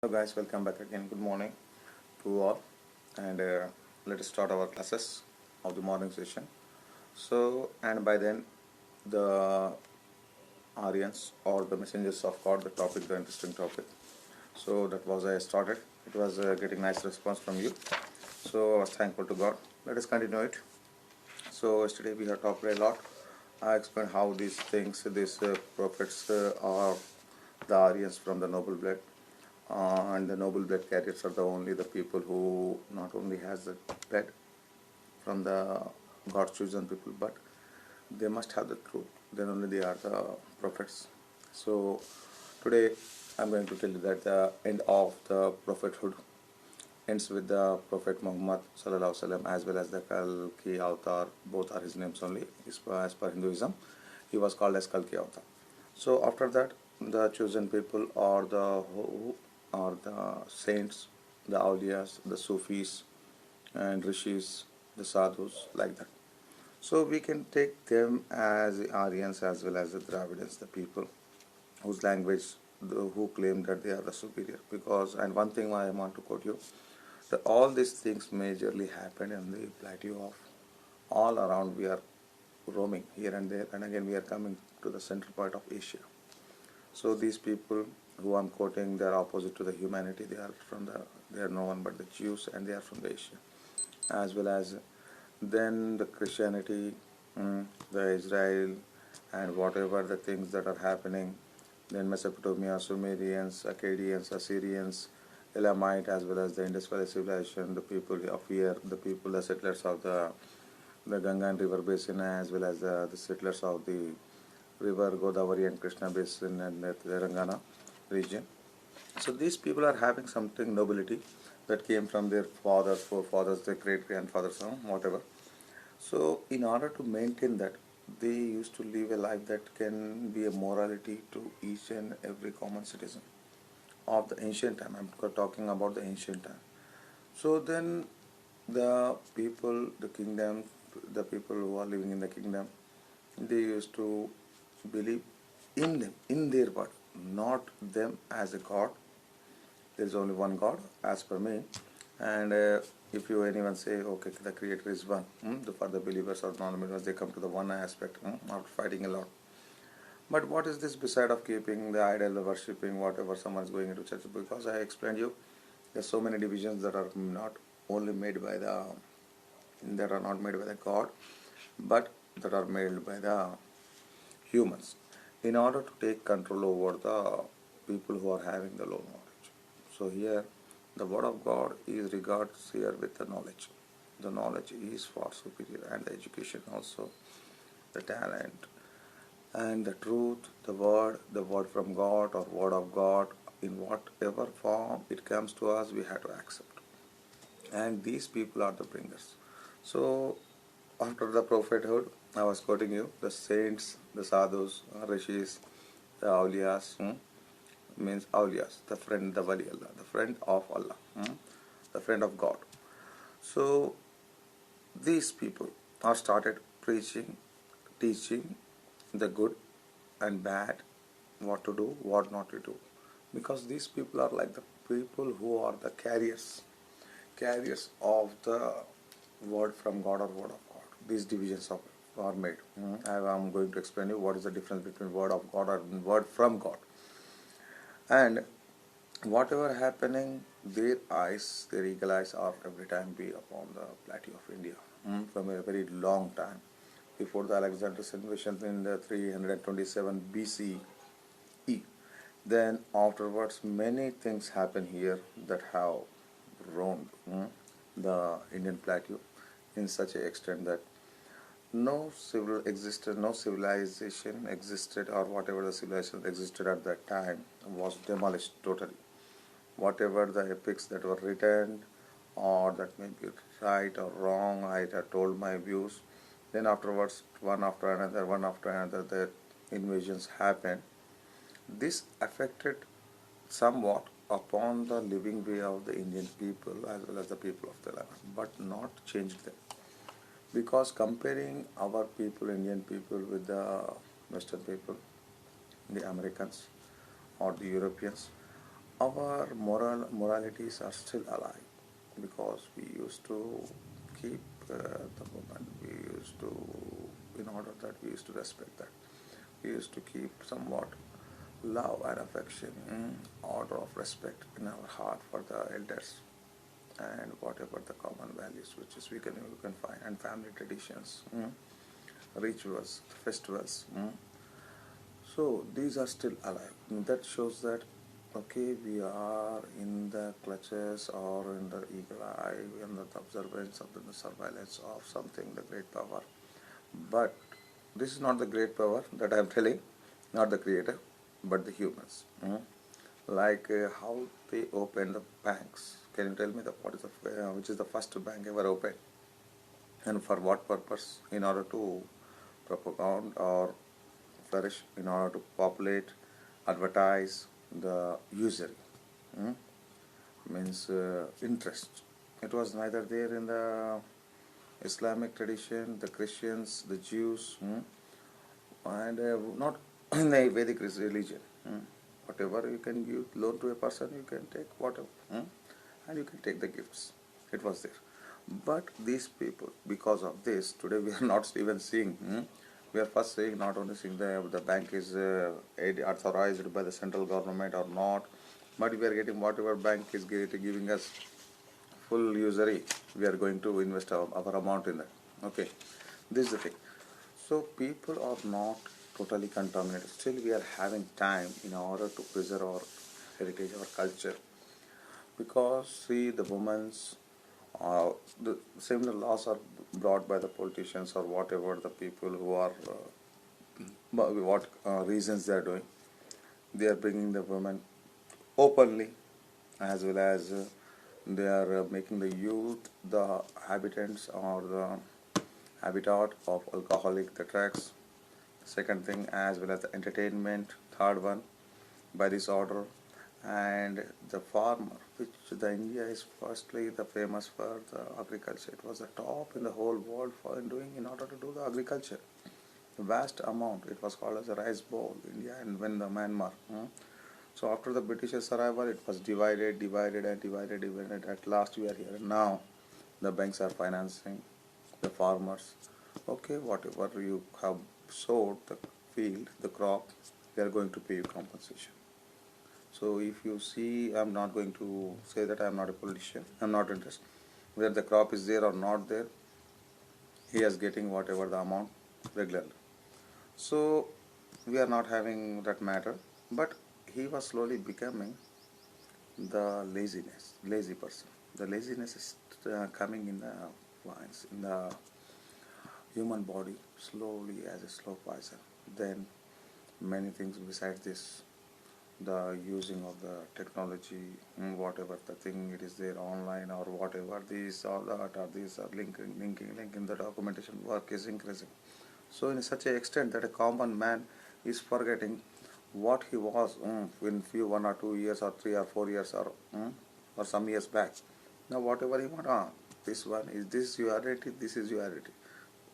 Hello guys, welcome back again. Good morning to all, and let us start our classes of the morning session. And by then, the Aryans or the messengers of God, the interesting topic. So that was I started. It was getting nice response from you. So I was thankful to God. Let us continue it. So yesterday we have talked a lot. I explained how these things, these prophets are the Aryans from the noble blood, and the noble blood carriers are the people who not only has the blood from the God's chosen people, but they must have the truth. Then only they are the prophets. So today I'm going to tell you that the end of the prophethood ends with the Prophet Muhammad sallallahu alaihi wasallam, as well as the Kalki Avatar. Both are his names only. As per Hinduism, he was called as Kalki Avatar. So after that, the chosen people are the saints, the awliyas, the Sufis, and rishis, the sadhus, like that. So we can take them as the Aryans as well as the Dravidians, the people whose language, who claim that they are the superior. Because, and one thing I want to quote you, that all these things majorly happen in the plateau of all around. We are roaming here and there, and again we are coming to the central part of Asia. So these people who I'm quoting, they are opposite to the humanity. They are no one but the Jews, and they are from the Asia, as well as then the Christianity, the Israel, and whatever the things that are happening. Then Mesopotamia, Sumerians, Akkadians, Assyrians, Elamite, as well as the Indus Valley civilization, the people of here, the settlers of the Gangan River Basin, as well as the settlers of the river Godavari and Krishna Basin and the Telangana region. So these people are having something nobility that came from their fathers, forefathers, their great grandfathers, whatever. So in order to maintain that, they used to live a life that can be a morality to each and every common citizen of the ancient time. I'm talking about the ancient time. So then the people, the kingdom, the people who are living in the kingdom, they used to believe in them, in their God, not them as a God. There is only one God, as per me. And if you anyone say, okay, the Creator is one, for the believers or non-believers, they come to the one aspect after fighting a lot. But what is this beside of keeping the idol, the worshipping, whatever someone is going into church? Because I explained you, there's so many divisions that are not only made by that are not made by the God, but that are made by the humans, in order to take control over the people who are having the low knowledge. So here, the word of God is regards here with the knowledge. The knowledge is far superior, and the education also, the talent, and the truth, the word from God or word of God, in whatever form it comes to us, we have to accept. And these people are the bringers. So after the prophethood, I was quoting you, the saints, the sadhus, rishis, the awliyas, means awliyas, the friend, the wali Allah, the friend of Allah, the friend of God. So these people are started preaching, teaching the good and bad, what to do, what not to do. Because these people are like the people who are the carriers of the word from God or word of God. These divisions are made. I am going to explain you what is the difference between word of God and word from God. And whatever happening, their eagle eyes are every time be upon the plateau of India from a very long time. Before the Alexander's invasion in the 327 BCE. Then afterwards many things happen here that have roamed the Indian plateau in such an extent that no civilization existed, or whatever the civilization existed at that time was demolished totally. Whatever the epics that were written, or that may be right or wrong, I had told my views. Then afterwards, one after another, the invasions happened. This affected somewhat upon the living way of the Indian people as well as the people of Telangana, but not changed them. Because comparing our people, Indian people, with the Western people, the Americans or the Europeans, our moralities are still alive because we used to keep the moment. We used to, in order that we used to respect that. We used to keep somewhat love and affection, order of respect in our heart for the elders and whatever the common values which is we can find, and family traditions, rituals, festivals. So these are still alive. That shows that okay, we are in the clutches or in the eagle eye, in the observance of the surveillance of something, the great power. But this is not the great power that I am telling, not the creator, but the humans. Like how they open the banks. Can you tell me what is which is the first bank ever opened, and for what purpose? In order to propagate or flourish, in order to populate, advertise the usury. Hmm? Means interest. It was neither there in the Islamic tradition, the Christians, the Jews, and not in the Vedic religion. Whatever you can give loan to a person, you can take whatever, and you can take the gifts. It was there. But these people, because of this, today we are not even seeing. We are first saying, not only seeing the bank is authorized by the central government or not, but we are getting whatever bank is giving us full usury. We are going to invest our amount in that. Okay, this is the thing. So people are not totally contaminated. Still, we are having time in order to preserve our heritage, our culture. Because see, the women's the similar laws are brought by the politicians or whatever the people who are what reasons they are doing. They are bringing the women openly, as well as they are making the youth the habitants or the habitat of alcoholic the drugs. Second thing, as well as the entertainment. Third one, by this order, and the farmer, which the India is firstly the famous for the agriculture. It was the top in the whole world for doing in order to do the agriculture. Vast amount. It was called as a rice bowl, India and when the Myanmar. So after the British's arrival, it was divided. At last, we are here. Now, the banks are financing the farmers. Okay, whatever you have sowed, the field, the crop, they are going to pay you compensation. So if you see, I'm not going to say that I'm not a politician. I'm not interested. Whether the crop is there or not there, he is getting whatever the amount regularly. So we are not having that matter. But he was slowly becoming the lazy person. The laziness is coming in the lines, in the human body slowly as a slow poison. Then many things besides this, the using of the technology, whatever the thing it is there online or whatever, these or that or these are linking the documentation work is increasing. So in such an extent that a common man is forgetting what he was in few 1 or 2 years or 3 or 4 years or some years back. Now whatever he want, this one is this your identity, this is your identity,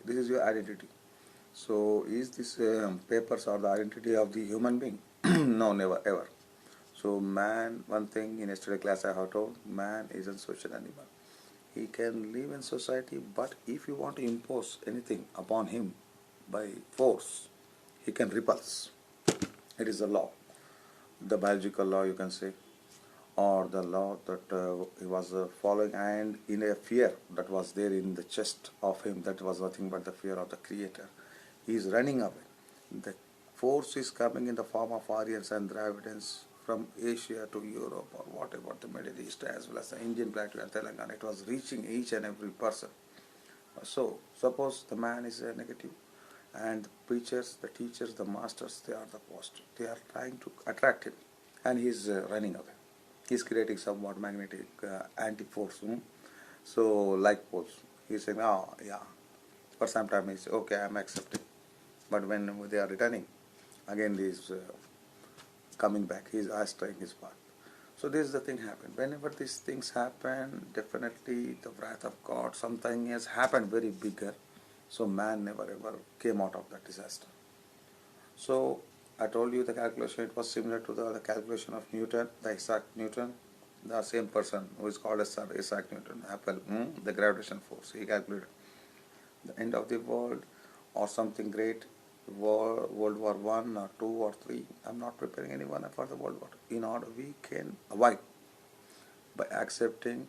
this is your identity. So is this papers or the identity of the human being? No, never ever. So man, one thing in yesterday class I have told, man is a social animal. He can live in society, but if you want to impose anything upon him by force, he can repulse. It is a law, the biological law you can say, or the law that he was following, and in a fear that was there in the chest of him, that was nothing but the fear of the creator. He is running away. The force is coming in the form of Aryans and Dravidians from Asia to Europe or whatever, the Middle East, as well as the Indian plateau and Telangana. It was reaching each and every person. So suppose the man is a negative, and the preachers, the teachers, the masters, they are the positive. They are trying to attract him, and he is running away. He is creating somewhat magnetic anti-force. So like poles, he is saying, oh yeah. For some time he says, okay, I am accepting. But when they are returning, again he is coming back. He is trying his part. So this is the thing happen. Whenever these things happen, definitely the wrath of God, something has happened very bigger. So man never ever came out of that disaster. So I told you the calculation, it was similar to the calculation of Newton, the Isaac Newton, the same person who is called as Sir Isaac Newton, Apple, the gravitation force. He calculated the end of the world or something great, World War One or two or three. I'm not preparing anyone for the World War. In order we can avoid by accepting,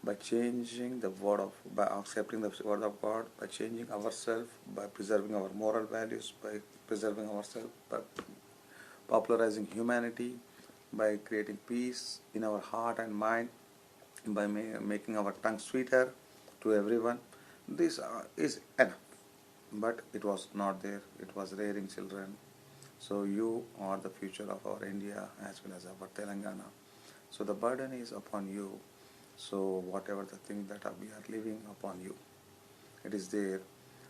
by changing the word of, by accepting the word of God, by changing ourselves, by preserving our moral values, by preserving ourselves, by popularizing humanity, by creating peace in our heart and mind, by making our tongue sweeter to everyone. This is enough. But it was not there. It was rearing children. So you are the future of our India as well as our Telangana. So the burden is upon you. So whatever the thing that we are living upon you, it is there.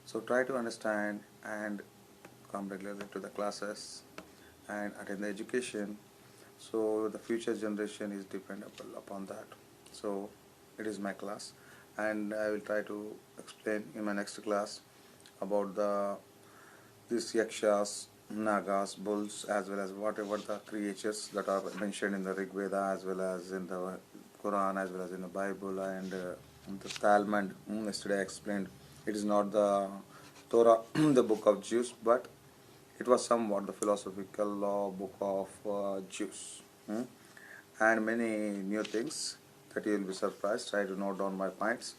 So try to understand and come regularly to the classes and attend the education. So the future generation is dependable upon that. So it is my class, and I will try to explain in my next class about these yakshas, nagas, bulls, as well as whatever the creatures that are mentioned in the Rig Veda, as well as in the Quran, as well as in the Bible, and the Talmud. Yesterday I explained it is not the Torah, the book of Jews, but it was somewhat the philosophical law book of Jews, and many new things that you will be surprised. Try to note down my points.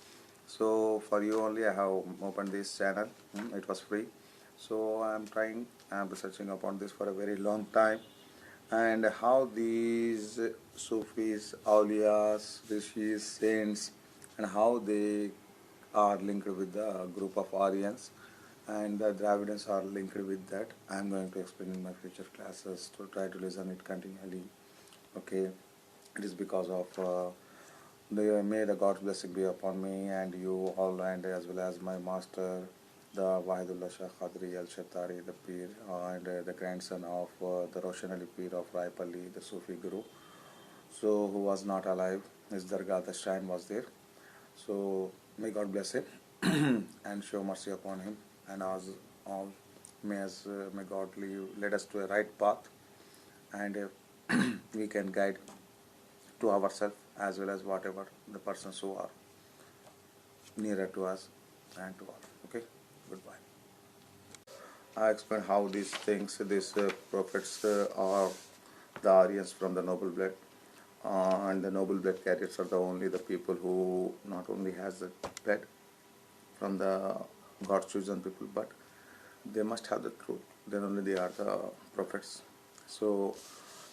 So for you only I have opened this channel. It was free. So I'm researching upon this for a very long time, and how these Sufis, awliyas, rishis, saints, and how they are linked with the group of Aryans, and the Dravidians are linked with that. I'm going to explain in my future classes, to try to listen it continually. Okay, it is because of may the God's blessing be upon me and you all, and as well as my master, the Wahidullah Shah Qadri Al Shattari, the Pir, and the grandson of the Roshan Ali Pir of Raipalli, the Sufi Guru. So, who was not alive, his Dargah, the shrine was there. So, may God bless him and show mercy upon him, and as all, may God lead us to a right path, and we can guide to ourselves as well as whatever the persons who are nearer to us and to all. Okay, goodbye. I explained how these things, these prophets are the Aryans from the noble blood, and the noble blood carriers are the only the people who not only has the blood from the God's chosen people, but they must have the truth. Then only they are the prophets. So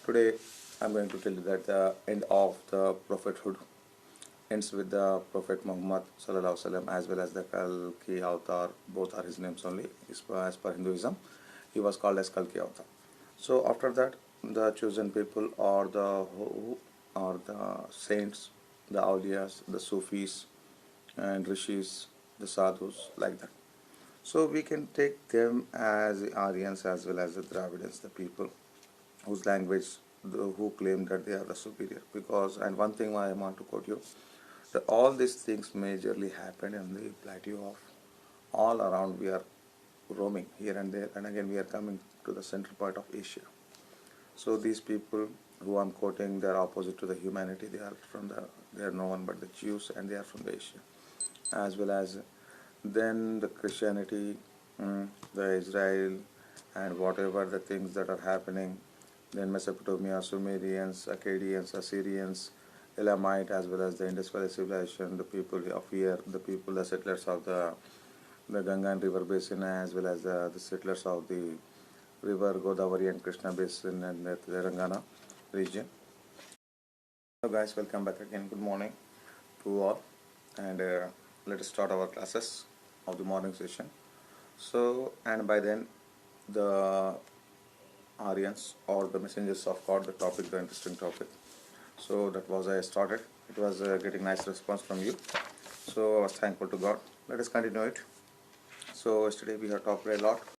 today I'm going to tell you that the end of the prophethood ends with the Prophet Muhammad sallallahu alaihi wasallam, as well as the Kalki Avatar. Both are his names only. As per Hinduism, he was called as Kalki Avatar. So after that, the chosen people are the saints, the awliyas, the Sufis, and rishis, the sadhus, like that. So we can take them as the Aryans as well as the Dravidians, the people whose language, who claim that they are the superior. Because, and one thing I want to quote you, that all these things majorly happened in the plateau of all around. We are roaming here and there, and again we are coming to the central part of Asia. So these people who I'm quoting, they are opposite to the humanity. They are no one but the Jews, and they are from the Asia, as well as then the Christianity, the Israel, and whatever the things that are happening. Then Mesopotamia, Sumerians, Akkadians, Assyrians, Elamite, as well as the Indus Valley civilization, the people of here, the people, the settlers of the Ganga and River Basin, as well as the settlers of the River Godavari and Krishna Basin and the Telangana region. Hello guys, welcome back again. Good morning to all, and let us start our classes of the morning session. So, and by then the Aryans or the messengers of God, the topic, the interesting topic. So that was I started. It was getting nice response from you. So I was thankful to God. Let us continue it. So yesterday we have talked a lot